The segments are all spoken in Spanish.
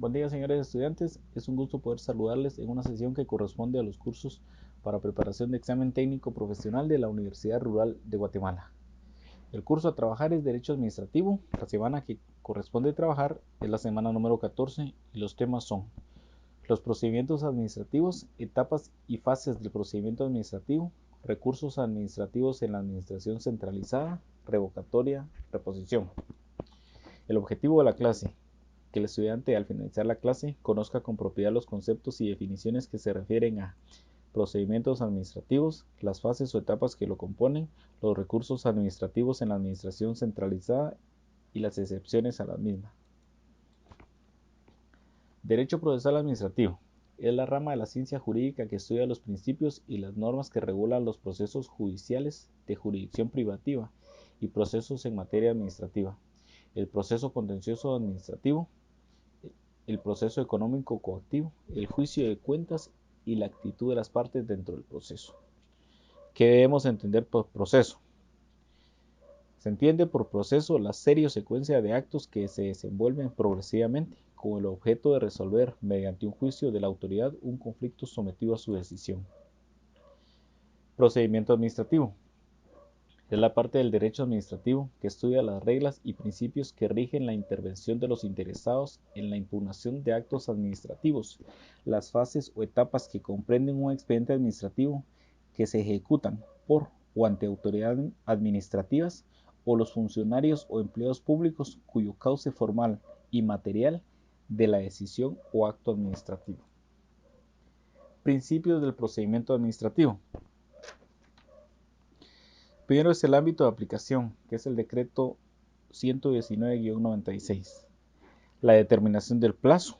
Buen día, señores estudiantes. Es un gusto poder saludarles en una sesión que corresponde a los cursos para preparación de examen técnico profesional de la Universidad Rural de Guatemala. El curso a trabajar es Derecho Administrativo. La semana que corresponde trabajar es la semana número 14 y los temas son los procedimientos administrativos, etapas y fases del procedimiento administrativo, recursos administrativos en la administración centralizada, revocatoria, reposición. El objetivo de la clase: que el estudiante al finalizar la clase conozca con propiedad los conceptos y definiciones que se refieren a procedimientos administrativos, las fases o etapas que lo componen, los recursos administrativos en la administración centralizada y las excepciones a la misma. Derecho procesal administrativo es la rama de la ciencia jurídica que estudia los principios y las normas que regulan los procesos judiciales de jurisdicción privativa y procesos en materia administrativa, el proceso contencioso administrativo, el proceso económico coactivo, el juicio de cuentas y la actitud de las partes dentro del proceso. ¿Qué debemos entender por proceso? Se entiende por proceso la serie o secuencia de actos que se desenvuelven progresivamente con el objeto de resolver mediante un juicio de la autoridad un conflicto sometido a su decisión. Procedimiento administrativo. Es la parte del derecho administrativo que estudia las reglas y principios que rigen la intervención de los interesados en la impugnación de actos administrativos, las fases o etapas que comprenden un expediente administrativo que se ejecutan por o ante autoridades administrativas o los funcionarios o empleados públicos cuyo cauce formal y material de la decisión o acto administrativo. Principios del procedimiento administrativo. Primero es el ámbito de aplicación, que es el decreto 119-96. La determinación del plazo,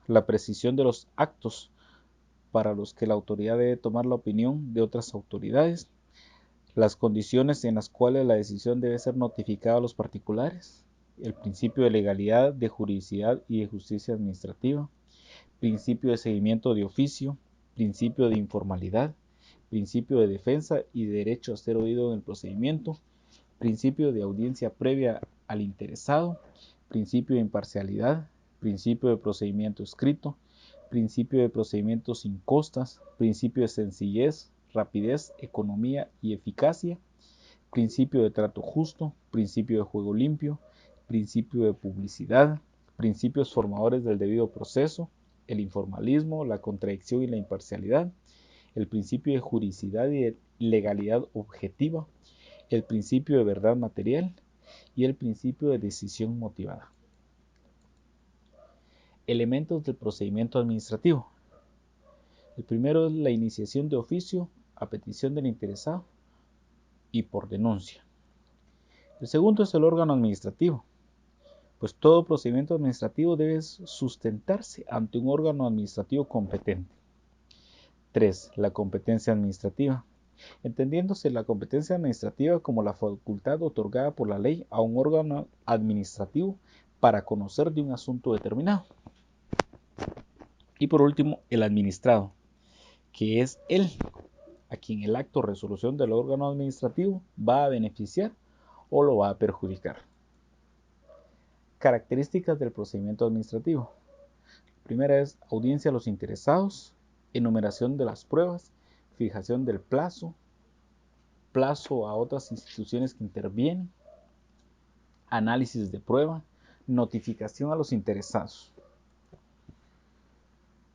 la precisión de los actos para los que la autoridad debe tomar la opinión de otras autoridades, las condiciones en las cuales la decisión debe ser notificada a los particulares, el principio de legalidad, de juridicidad y de justicia administrativa, principio de seguimiento de oficio, principio de informalidad, principio de defensa y derecho a ser oído en el procedimiento, principio de audiencia previa al interesado, principio de imparcialidad, principio de procedimiento escrito, principio de procedimiento sin costas, principio de sencillez, rapidez, economía y eficacia, principio de trato justo, principio de juego limpio, principio de publicidad, principios formadores del debido proceso, el informalismo, la contradicción y la imparcialidad, el principio de juridicidad y de legalidad objetiva, el principio de verdad material y el principio de decisión motivada. Elementos del procedimiento administrativo. El primero es la iniciación de oficio a petición del interesado y por denuncia. El segundo es el órgano administrativo, pues todo procedimiento administrativo debe sustentarse ante un órgano administrativo competente. 3. La competencia administrativa. Entendiéndose la competencia administrativa como la facultad otorgada por la ley a un órgano administrativo para conocer de un asunto determinado. Y por último, el administrado, que es él a quien el acto o resolución del órgano administrativo va a beneficiar o lo va a perjudicar. Características del procedimiento administrativo. Primera es audiencia a los interesados, enumeración de las pruebas, fijación del plazo a otras instituciones que intervienen, análisis de prueba, notificación a los interesados.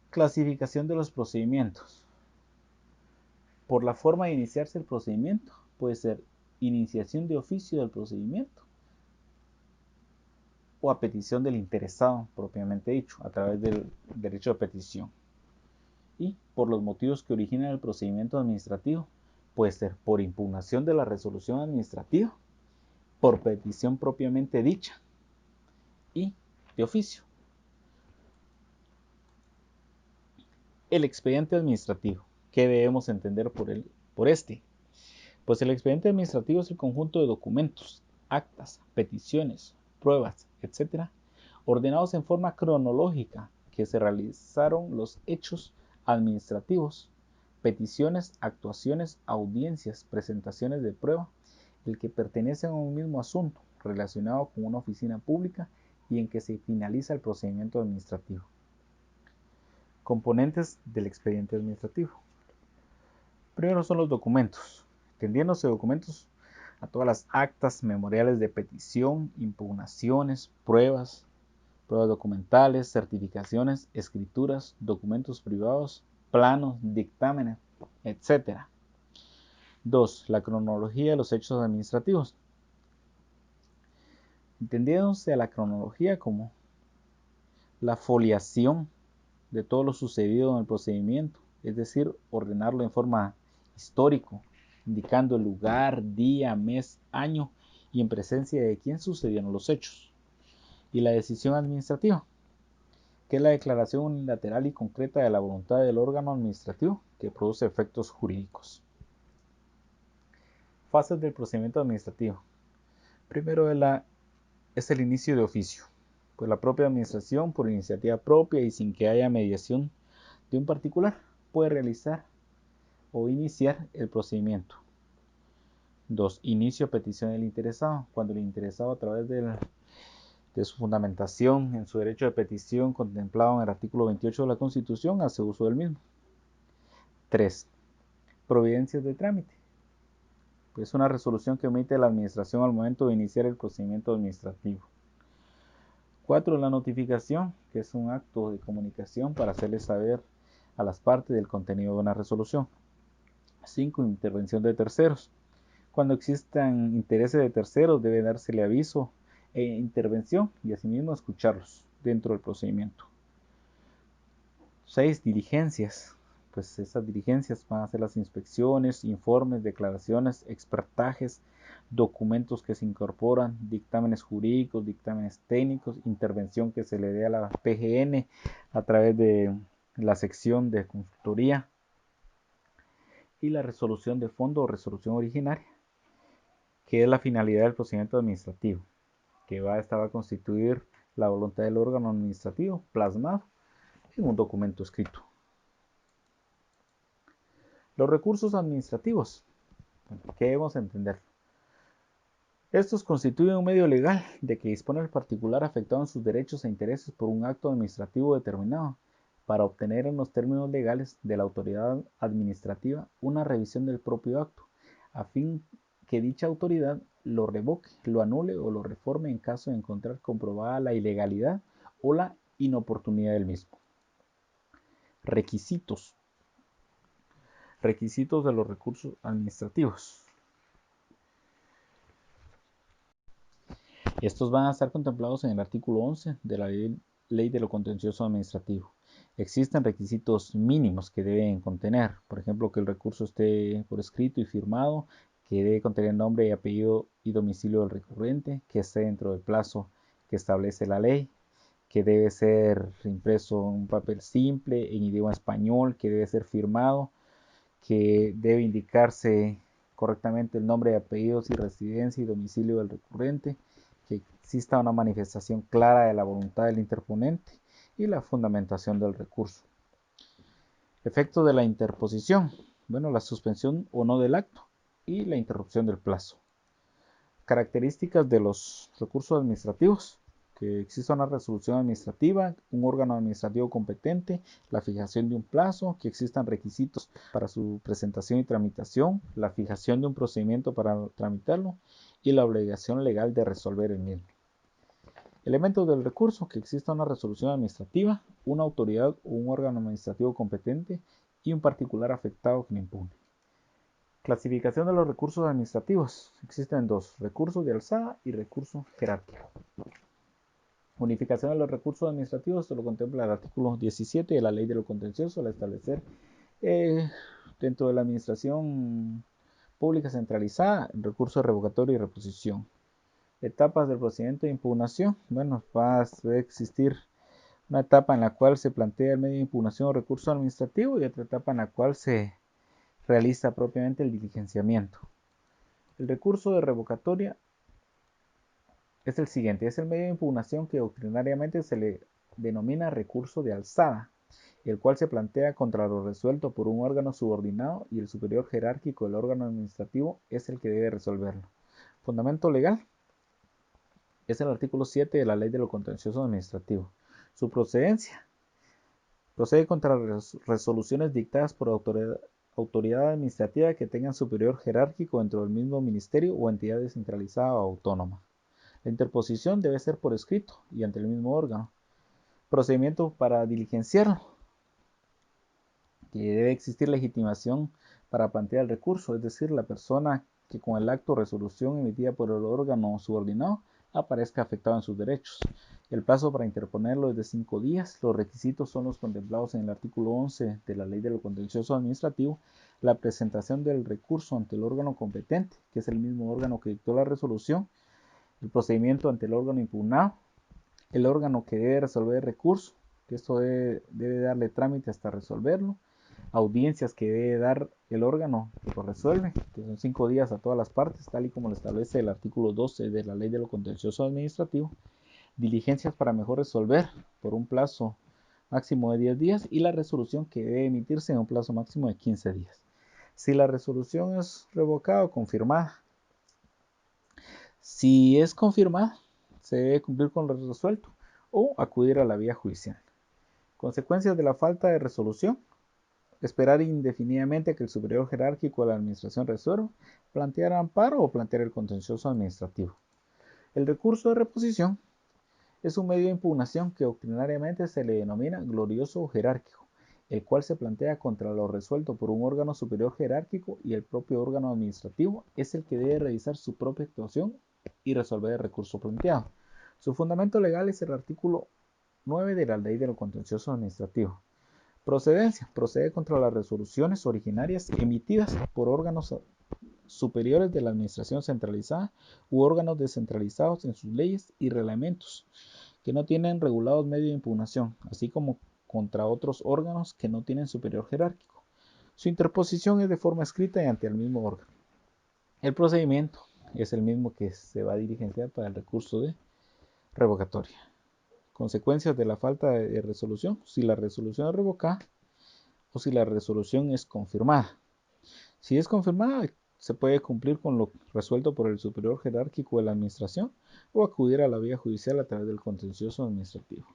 Clasificación de los procedimientos. Por la forma de iniciarse el procedimiento, puede ser iniciación de oficio del procedimiento o a petición del interesado, propiamente dicho, a través del derecho de petición. Y por los motivos que originan el procedimiento administrativo, puede ser por impugnación de la resolución administrativa, por petición propiamente dicha y de oficio. El expediente administrativo. ¿Qué debemos entender por este? Pues el expediente administrativo es el conjunto de documentos, actas, peticiones, pruebas, etc., ordenados en forma cronológica que se realizaron los hechos administrativos, peticiones, actuaciones, audiencias, presentaciones de prueba, el que pertenecen a un mismo asunto relacionado con una oficina pública y en que se finaliza el procedimiento administrativo. Componentes del expediente administrativo. Primero son los documentos, entendiéndose documentos a todas las actas, memoriales de petición, impugnaciones, pruebas documentales, certificaciones, escrituras, documentos privados, planos, dictámenes, etc. 2. La cronología de los hechos administrativos. Entendiéndose a la cronología como la foliación de todo lo sucedido en el procedimiento, es decir, ordenarlo en forma histórico, indicando el lugar, día, mes, año y en presencia de quién sucedieron los hechos. Y la decisión administrativa, que es la declaración unilateral y concreta de la voluntad del órgano administrativo que produce efectos jurídicos. Fases del procedimiento administrativo. Primero es el inicio de oficio, pues la propia administración, por iniciativa propia y sin que haya mediación de un particular, puede realizar o iniciar el procedimiento. 2. Inicio a petición del interesado, cuando el interesado a través de su fundamentación en su derecho de petición contemplado en el artículo 28 de la Constitución hace uso del mismo. 3. Providencias de trámite. Es una resolución que emite la administración al momento de iniciar el procedimiento administrativo. 4. La notificación, que es un acto de comunicación para hacerle saber a las partes del contenido de una resolución. 5. Intervención de terceros. Cuando existan intereses de terceros, debe dársele aviso e intervención y asimismo escucharlos dentro del procedimiento. 6. Diligencias. Pues esas diligencias van a ser las inspecciones, informes, declaraciones, expertajes, documentos que se incorporan, dictámenes jurídicos, dictámenes técnicos, intervención que se le dé a la PGN a través de la sección de consultoría y la resolución de fondo o resolución originaria, que es la finalidad del procedimiento administrativo, que esta va a constituir la voluntad del órgano administrativo plasmado en un documento escrito. Los recursos administrativos, ¿qué debemos entender? Estos constituyen un medio legal de que dispone el particular afectado en sus derechos e intereses por un acto administrativo determinado para obtener en los términos legales de la autoridad administrativa una revisión del propio acto, a fin que dicha autoridad lo revoque, lo anule o lo reforme en caso de encontrar comprobada la ilegalidad o la inoportunidad del mismo. Requisitos. Requisitos de los recursos administrativos. Estos van a estar contemplados en el artículo 11 de la Ley de lo Contencioso Administrativo. Existen requisitos mínimos que deben contener, por ejemplo, que el recurso esté por escrito y firmado, que debe contener nombre y apellido y domicilio del recurrente, que esté dentro del plazo que establece la ley, que debe ser impreso en un papel simple, en idioma español, que debe ser firmado, que debe indicarse correctamente el nombre, apellidos y residencia y domicilio del recurrente, que exista una manifestación clara de la voluntad del interponente y la fundamentación del recurso. Efecto de la interposición. Bueno, la suspensión o no del acto y la interrupción del plazo. Características de los recursos administrativos. Que exista una resolución administrativa, un órgano administrativo competente, la fijación de un plazo, que existan requisitos para su presentación y tramitación, la fijación de un procedimiento para tramitarlo y la obligación legal de resolver el mismo. Elementos del recurso, que exista una resolución administrativa, una autoridad o un órgano administrativo competente y un particular afectado que lo impugne. Clasificación de los recursos administrativos. Existen dos, recursos de alzada y recurso jerárquico. Unificación de los recursos administrativos, esto lo contempla el artículo 17 de la Ley de lo Contencioso al establecer dentro de la administración pública centralizada el recurso revocatorio y reposición. Etapas del procedimiento de impugnación. Bueno, va a existir una etapa en la cual se plantea el medio de impugnación o recurso administrativo y otra etapa en la cual se realiza propiamente el diligenciamiento. El recurso de revocatoria es el siguiente, es el medio de impugnación que doctrinariamente se le denomina recurso de alzada, el cual se plantea contra lo resuelto por un órgano subordinado y el superior jerárquico del órgano administrativo es el que debe resolverlo. Fundamento legal es el artículo 7 de la Ley de lo Contencioso Administrativo. Su procedencia, Procede contra resoluciones dictadas por autoridad administrativa que tengan superior jerárquico dentro del mismo ministerio o entidad descentralizada o autónoma. La interposición debe ser por escrito y ante el mismo órgano. Procedimiento para diligenciarlo. Que debe existir legitimación para plantear el recurso, es decir, la persona que con el acto o resolución emitida por el órgano subordinado aparezca afectado en sus derechos. El plazo para interponerlo es de 5 días. Los requisitos son los contemplados en el artículo 11 de la Ley de lo Contencioso Administrativo. La presentación del recurso ante el órgano competente, que es el mismo órgano que dictó la resolución. El procedimiento ante el órgano impugnado. El órgano que debe resolver el recurso, que esto debe darle trámite hasta resolverlo. Audiencias que debe dar el órgano que lo resuelve, que son 5 días a todas las partes, tal y como lo establece el artículo 12 de la Ley de lo Contencioso Administrativo. Diligencias para mejor resolver por un plazo máximo de 10 días y la resolución que debe emitirse en un plazo máximo de 15 días. Si la resolución es revocada o confirmada. Si es confirmada, se debe cumplir con lo resuelto o acudir a la vía judicial. Consecuencias de la falta de resolución. Esperar indefinidamente que el superior jerárquico de la administración resuelva, plantear amparo o plantear el contencioso administrativo. El recurso de reposición es un medio de impugnación que doctrinariamente se le denomina glorioso o jerárquico, el cual se plantea contra lo resuelto por un órgano superior jerárquico y el propio órgano administrativo es el que debe revisar su propia actuación y resolver el recurso planteado. Su fundamento legal es el artículo 9 de la Ley de lo Contencioso Administrativo. Procedencia. Procede contra las resoluciones originarias emitidas por órganos superiores de la administración centralizada u órganos descentralizados en sus leyes y reglamentos que no tienen regulados medios de impugnación, así como contra otros órganos que no tienen superior jerárquico. Su interposición es de forma escrita y ante el mismo órgano. El procedimiento es el mismo que se va a diligenciar para el recurso de revocatoria. Consecuencias de la falta de resolución, si la resolución es revocada o si la resolución es confirmada. Si es confirmada, se puede cumplir con lo resuelto por el superior jerárquico de la administración o acudir a la vía judicial a través del contencioso administrativo.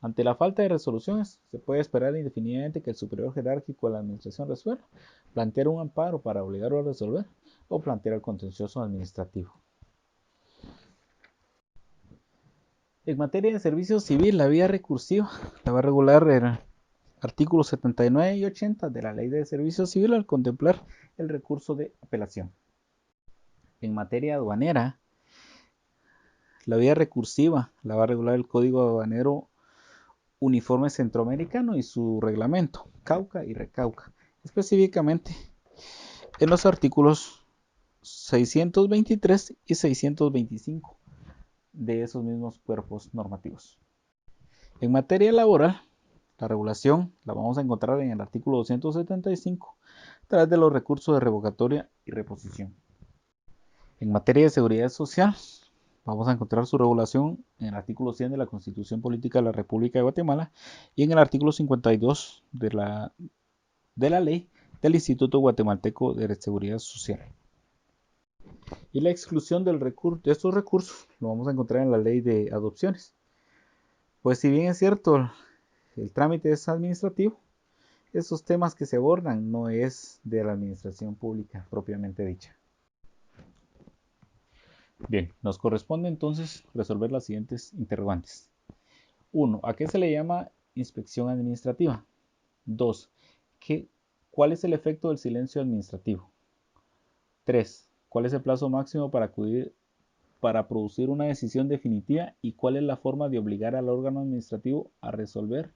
Ante la falta de resoluciones, se puede esperar indefinidamente que el superior jerárquico de la administración resuelva, plantear un amparo para obligarlo a resolver o plantear el contencioso administrativo. En materia de servicio civil, la vía recursiva la va a regular el artículos 79 y 80 de la Ley de Servicio Civil al contemplar el recurso de apelación. En materia aduanera, la vía recursiva la va a regular el Código Aduanero Uniforme Centroamericano y su reglamento, Cauca y Recauca, específicamente en los artículos 623 y 625 de esos mismos cuerpos normativos. En materia laboral, la regulación la vamos a encontrar en el artículo 275 a través de los recursos de revocatoria y reposición. En materia de seguridad social, vamos a encontrar su regulación en el artículo 100 de la Constitución Política de la República de Guatemala y en el artículo 52 de la Ley del Instituto Guatemalteco de Seguridad Social. Y la exclusión de estos recursos lo vamos a encontrar en la Ley de Adopciones. Pues si bien es cierto, el trámite es administrativo, esos temas que se abordan no es de la administración pública propiamente dicha. Bien, nos corresponde entonces resolver las siguientes interrogantes. 1. ¿A qué se le llama inspección administrativa? 2. ¿Cuál es el efecto del silencio administrativo? 3. ¿Cuál es el plazo máximo para producir una decisión definitiva y cuál es la forma de obligar al órgano administrativo a resolver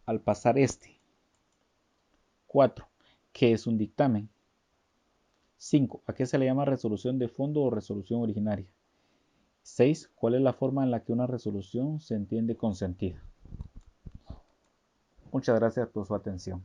al pasar este? 4. ¿Qué es un dictamen? 5. ¿A qué se le llama resolución de fondo o resolución originaria? 6. ¿Cuál es la forma en la que una resolución se entiende consentida? Muchas gracias por su atención.